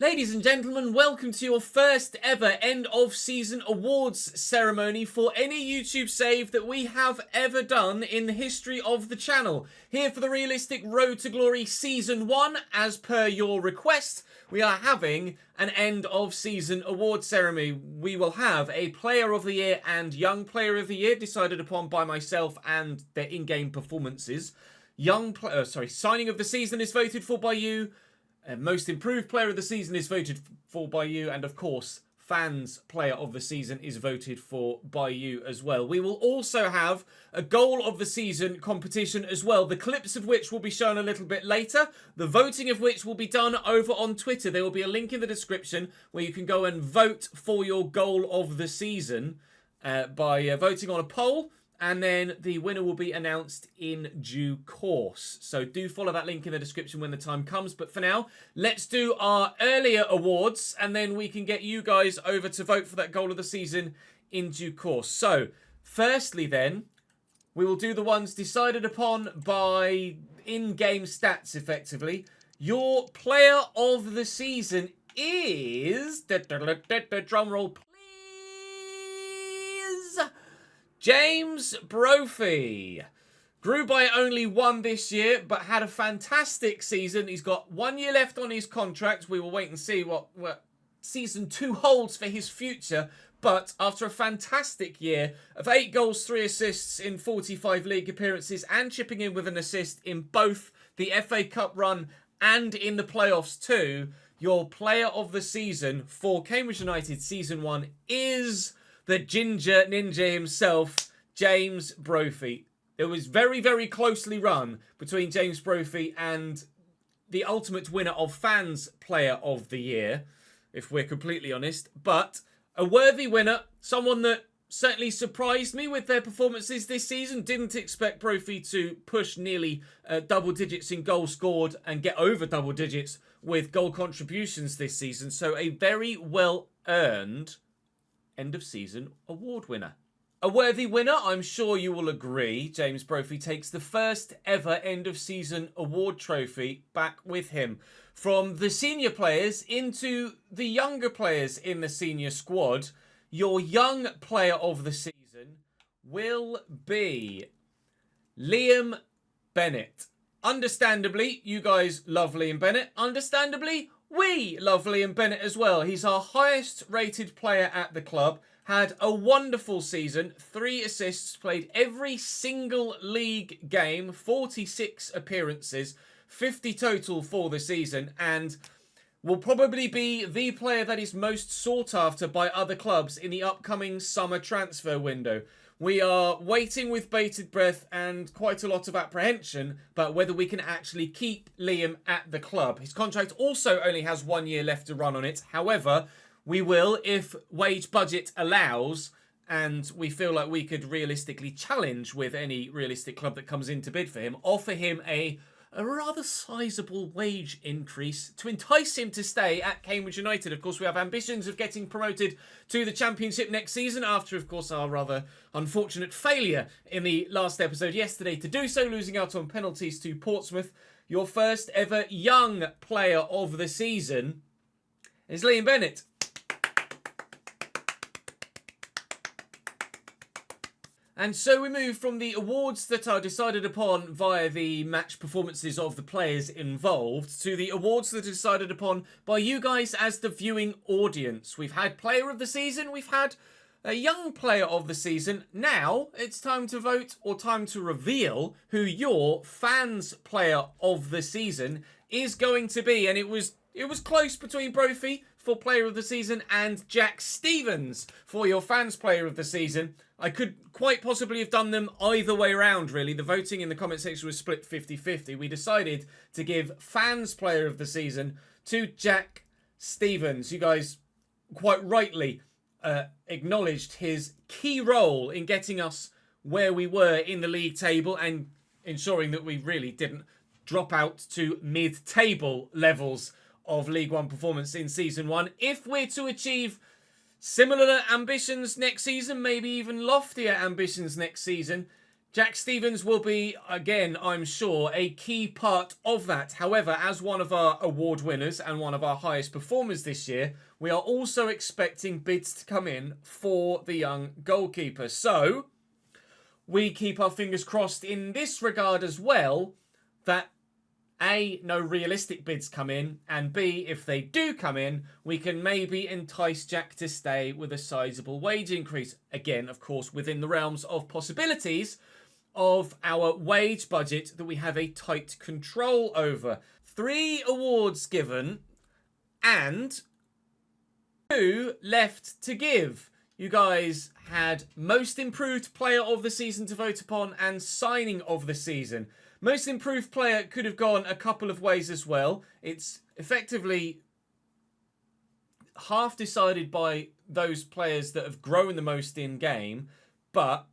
Ladies and gentlemen, welcome to your first ever end of season awards ceremony for any YouTube save that we have ever done in the history of the channel. Here for the Realistic Road to Glory Season 1, as per your request, we are having an end of season award ceremony. We will have a Player of the Year and Young Player of the Year decided upon by myself and their in-game performances. Signing of the Season is voted for by you. Most Improved Player of the Season is voted for by you, and of course, Fans Player of the Season is voted for by you as well. We will also have a Goal of the Season competition as well, the clips of which will be shown a little bit later, the voting of which will be done over on Twitter. There will be a link in the description where you can go and vote for your Goal of the Season by voting on a poll. And then the winner will be announced in due course. So do follow that link in the description when the time comes. But for now, let's do our earlier awards. And then we can get you guys over to vote for that Goal of the Season in due course. So, firstly then, we will do the ones decided upon by in-game stats, effectively. Your Player of the Season is... Drum roll, please. James Brophy. Grew by only 1 this year, but had a fantastic season. He's got 1 year left on his contract. We will wait and see what Season 2 holds for his future. But after a fantastic year of 8 goals, 3 assists in 45 league appearances and chipping in with an assist in both the FA Cup run and in the playoffs too, your Player of the Season for Cambridge United Season 1 is... the Ginger Ninja himself, James Brophy. It was very, very closely run between James Brophy and the ultimate winner of Fans Player of the Year, if we're completely honest. But a worthy winner, someone that certainly surprised me with their performances this season. Didn't expect Brophy to push nearly double digits in goals scored and get over double digits with goal contributions this season. So a very well-earned end of season award winner. A worthy winner, I'm sure you will agree. James Brophy takes the first ever end of season award trophy back with him. From the senior players into the younger players in the senior squad, your young player of the season will be Liam Bennett. Understandably, you guys love Liam Bennett. Understandably, we love Liam Bennett as well. He's our highest rated player at the club. Had a wonderful season. 3 assists. Played every single league game. 46 appearances. 50 total for the season. And will probably be the player that is most sought after by other clubs in the upcoming summer transfer window. We are waiting with bated breath and quite a lot of apprehension about whether we can actually keep Liam at the club. His contract also only has 1 year left to run on it. However, we will, if wage budget allows, and we feel like we could realistically challenge with any realistic club that comes in to bid for him, offer him a rather sizable wage increase to entice him to stay at Cambridge United. Of course, we have ambitions of getting promoted to the Championship next season after, of course, our rather unfortunate failure in the last episode yesterday to do so, losing out on penalties to Portsmouth. Your first ever young player of the season is Liam Bennett. And so we move from the awards that are decided upon via the match performances of the players involved to the awards that are decided upon by you guys as the viewing audience. We've had Player of the Season, we've had a Young Player of the Season. Now it's time to vote, or time to reveal, who your Fans Player of the Season is going to be. And it was close between Brophy for Player of the Season and Jack Stevens for your Fans Player of the Season. I could quite possibly have done them either way around, really. The voting in the comment section was split 50-50. We decided to give Fans Player of the Season to Jack Stevens. You guys quite rightly acknowledged his key role in getting us where we were in the league table and ensuring that we really didn't drop out to mid-table levels of League One performance in Season 1. If we're to achieve similar ambitions next season, maybe even loftier ambitions next season, Jack Stevens will be, again, I'm sure, a key part of that. However, as one of our award winners and one of our highest performers this year, we are also expecting bids to come in for the young goalkeeper. So, we keep our fingers crossed in this regard as well, that A, no realistic bids come in, and B, if they do come in, we can maybe entice Jack to stay with a sizable wage increase. Again, of course, within the realms of possibilities of our wage budget that we have a tight control over. 3 awards given and 2 left to give. You guys had Most Improved Player of the Season to vote upon and Signing of the Season. Most Improved Player could have gone a couple of ways as well. It's effectively half decided by those players that have grown the most in game, but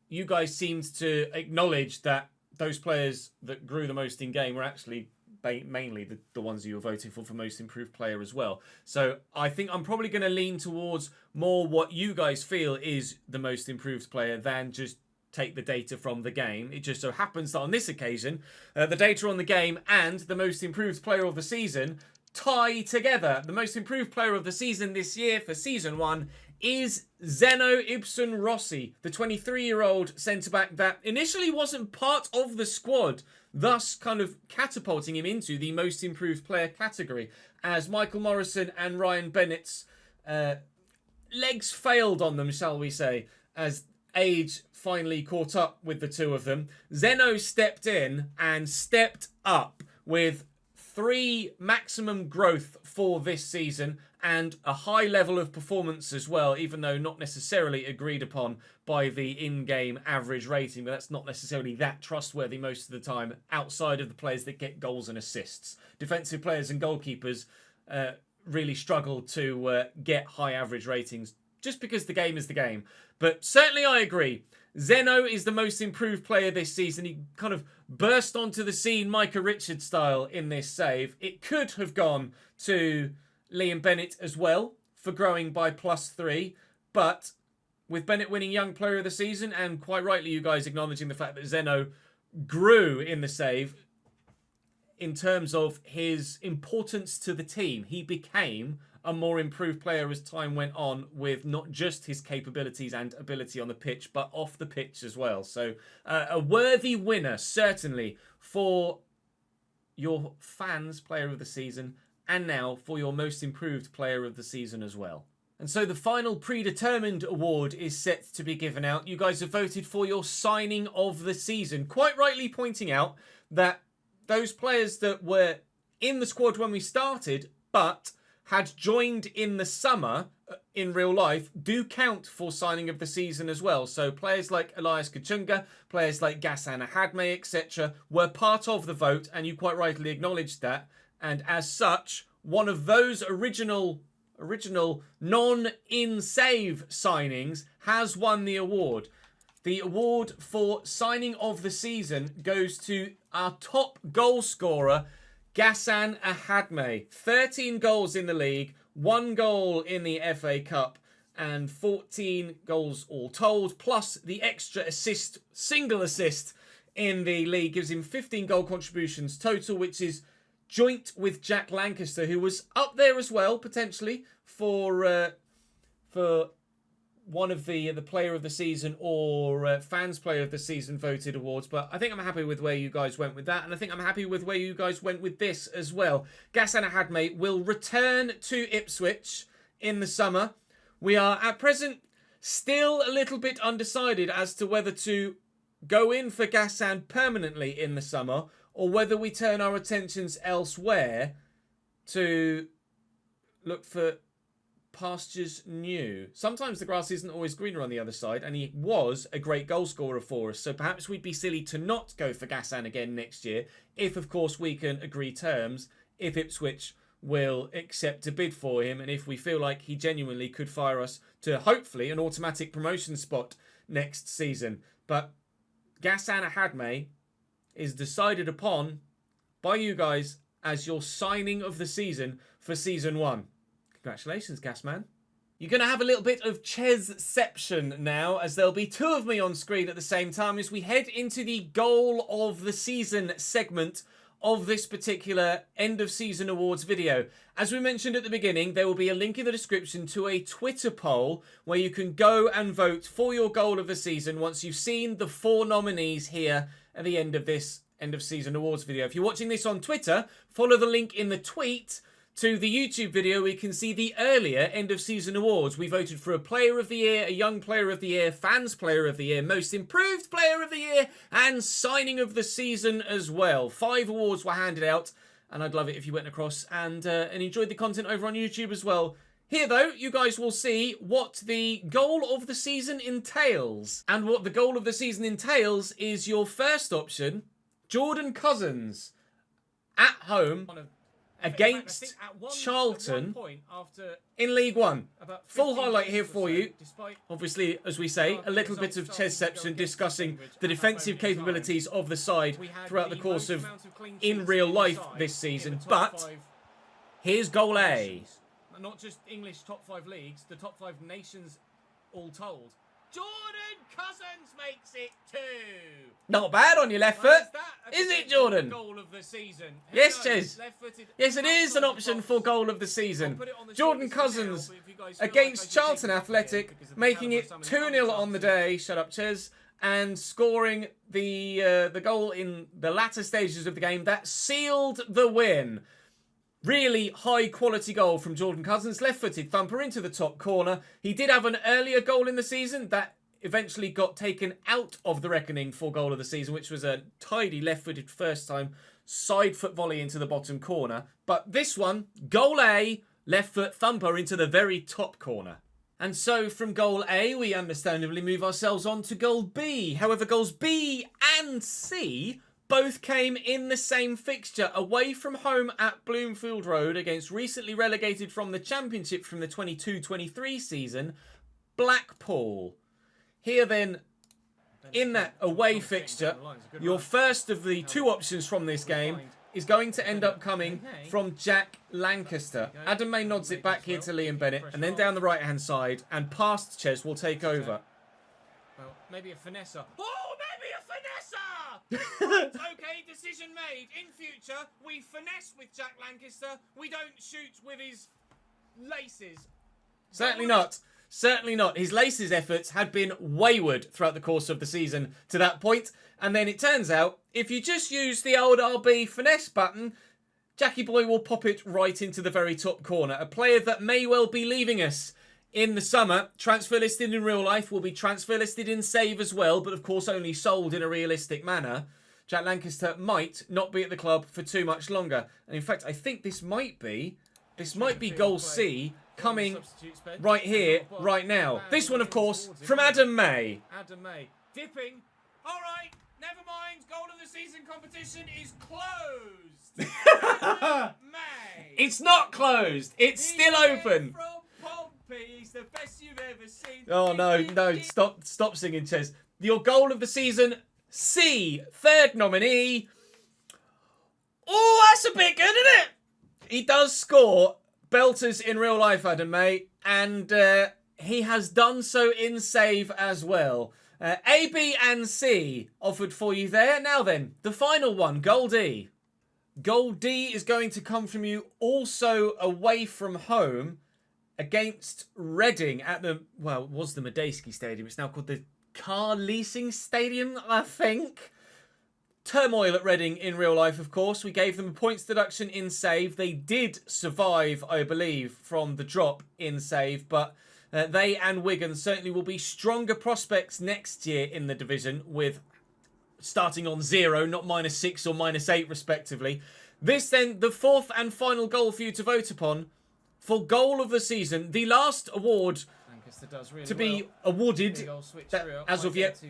you guys seemed to acknowledge that those players that grew the most in game were actually mainly the ones you were voting for most improved player as well. So I think I'm probably going to lean towards more what you guys feel is the most improved player than just take the data from the game. It just so happens that on this occasion, the data on the game and the most improved player of the season tie together. The most improved player of the season this year for season 1 is Zeno Ibsen Rossi, the 23-year-old centre-back that initially wasn't part of the squad, thus kind of catapulting him into the most improved player category, as Michael Morrison and Ryan Bennett's legs failed on them, shall we say, as age finally caught up with the two of them. Zeno stepped in and stepped up with 3 maximum growth for this season and a high level of performance as well, even though not necessarily agreed upon by the in-game average rating, but that's not necessarily that trustworthy most of the time outside of the players that get goals and assists. Defensive players and goalkeepers really struggle to get high average ratings just because the game is the game. But certainly I agree. Zeno is the most improved player this season. He kind of burst onto the scene Micah Richards style in this save. It could have gone to Liam Bennett as well for growing by +3. But with Bennett winning Young Player of the Season and quite rightly you guys acknowledging the fact that Zeno grew in the save in terms of his importance to the team, he became a more improved player as time went on with not just his capabilities and ability on the pitch, but off the pitch as well. So a worthy winner, certainly, for your fans' player of the season and now for your most improved player of the season as well. And so the final predetermined award is set to be given out. You guys have voted for your signing of the season, quite rightly pointing out that those players that were in the squad when we started, but had joined in the summer in real life, do count for signing of the season as well. So players like Elias Kachunga, players like Ghassan Ahadme, etc. were part of the vote, and you quite rightly acknowledged that. And as such, one of those original non-in-save signings has won the award. The award for signing of the season goes to our top goal scorer, Ghassan Ahadme. 13 goals in the league, 1 goal in the FA Cup, and 14 goals all told, plus the extra assist, single assist in the league, gives him 15 goal contributions total, which is joint with Jack Lancaster, who was up there as well, potentially, for one of the player of the season or fans player of the season voted awards. But I think I'm happy with where you guys went with that, and I think I'm happy with where you guys went with this as well. Ghassan Ahadme will return to Ipswich in the summer. We are at present still a little bit undecided as to whether to go in for Ghassan permanently in the summer or whether we turn our attentions elsewhere to look for pastures new. Sometimes the grass isn't always greener on the other side, and he was a great goal scorer for us, so perhaps we'd be silly to not go for Ghassan again next year, if of course we can agree terms, if Ipswich will accept a bid for him, and if we feel like he genuinely could fire us to hopefully an automatic promotion spot next season. But Ghassan Ahadme is decided upon by you guys as your signing of the season for season 1. Congratulations, Gasman. You're going to have a little bit of Chesception now, as there'll be two of me on screen at the same time as we head into the goal of the season segment of this particular end of season awards video. As we mentioned at the beginning, there will be a link in the description to a Twitter poll where you can go and vote for your goal of the season once you've seen the 4 nominees here at the end of this end of season awards video. If you're watching this on Twitter, follow the link in the tweet to the YouTube video where you can see the earlier end of season awards. We voted for a player of the year, a young player of the year, fans player of the year, most improved player of the year, and signing of the season as well. 5 awards were handed out, and I'd love it if you went across and enjoyed the content over on YouTube as well. Here, though, you guys will see what the goal of the season entails. And what the goal of the season entails is your first option, Jordan Cousins, at home against Charlton in League One. Full highlight here for you. Obviously, as we say, a little bit of Chesception discussing the defensive capabilities of the side throughout the course of in real life this season. But here's goal A. Not just English top 5 leagues, the top 5 nations all told. Jordan Cousins makes it 2. Not bad on your left foot. Is it, Jordan? Goal of the season. Yes, Ches. Yes, it is an option for goal of the season. Jordan Cousins against Charlton Athletic, making it 2-0 on the day. Shut up, Ches. And scoring the goal in the latter stages of the game that sealed the win. Really high quality goal from Jordan Cousins, left-footed thumper into the top corner. He did have an earlier goal in the season that eventually got taken out of the reckoning for goal of the season, which was a tidy left-footed first time side foot volley into the bottom corner. But this one, goal A, left foot thumper into the very top corner. And so from goal A, we understandably move ourselves on to goal B. However, goals B and C both came in the same fixture, away from home at Bloomfield Road against recently relegated from the Championship from the 22-23 season, Blackpool. Here then, in that away fixture, your first of the 2 options from this game is going to end up coming from Jack Lancaster. Adam May nods it back here to Liam Bennett, and then down the right-hand side, and past Ches will take over. Well, maybe a finesser. Oh, maybe a finesser! Right, okay, decision made. In future, we finesse with Jack Lancaster. We don't shoot with his laces. Certainly not. Certainly not. His laces efforts had been wayward throughout the course of the season to that point. And then it turns out, if you just use the old RB finesse button, Jackie Boy will pop it right into the very top corner. A player that may well be leaving us in the summer. Transfer listed in real life, will be transfer listed in save as well, but of course only sold in a realistic manner. Jack Lancaster might not be at the club for too much longer. And in fact, I think this might be goal C coming right here, right now. This one, of course, from Adam May. Adam May. Dipping. All right, never mind. Goal of the season competition is closed. Adam May. It's not closed. It's still open. He's the best you've ever seen. Oh, no. Stop singing, Ches. Your goal of the season, C. Third nominee. Oh, that's a bit good, isn't it? He does score belters in real life, Adam May, and he has done so in save as well. A, B, and C offered for you there. Now then, the final one, goal D. Goal D is going to come from you also away from home against Reading at the, well, it was the Medeski Stadium. It's now called the Car Leasing Stadium, I think. Turmoil at Reading in real life, of course. We gave them a points deduction in save. They did survive, I believe, from the drop in save, but they and Wigan certainly will be stronger prospects next year in the division, with starting on 0, not -6 or -8 respectively. This then, the 4th and final goal for you to vote upon for goal of the season, the last award to be awarded, that as of yet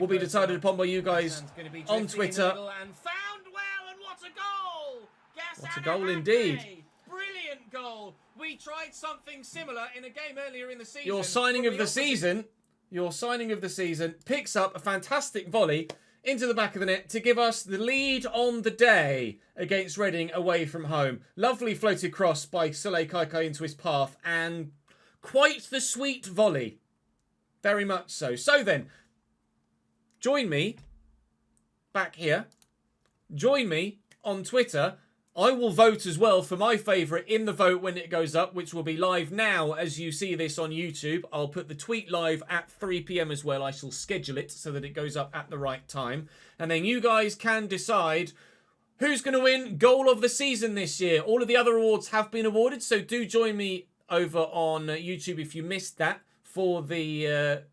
will be decided upon by you guys on Twitter. And found well, and what a goal! What a goal indeed. Brilliant goal. We tried something similar in a game earlier in the season. Your signing of the season picks up a fantastic volley into the back of the net to give us the lead on the day against Reading away from home. Lovely floated cross by Soleil Kaikai into his path, and Quite the sweet volley. Very much so. So then, join me back here. Join me on Twitter. I will vote as well for my favourite in the vote when it goes up, which will be live now as you see this on YouTube. I'll put the tweet live at 3 p.m. as well. I shall schedule it so that it goes up at the right time. And then you guys can decide who's going to win goal of the season this year. All of the other awards have been awarded, so do join me over on YouTube if you missed that for the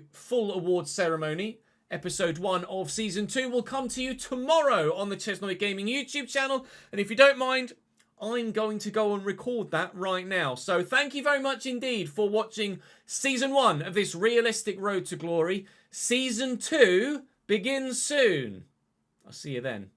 full award ceremony. Episode 1 of Season 2 will come to you tomorrow on the ChesnoidGaming YouTube channel. And if you don't mind, I'm going to go and record that right now. So thank you very much indeed for watching Season 1 of this realistic road to glory. Season 2 begins soon. I'll see you then.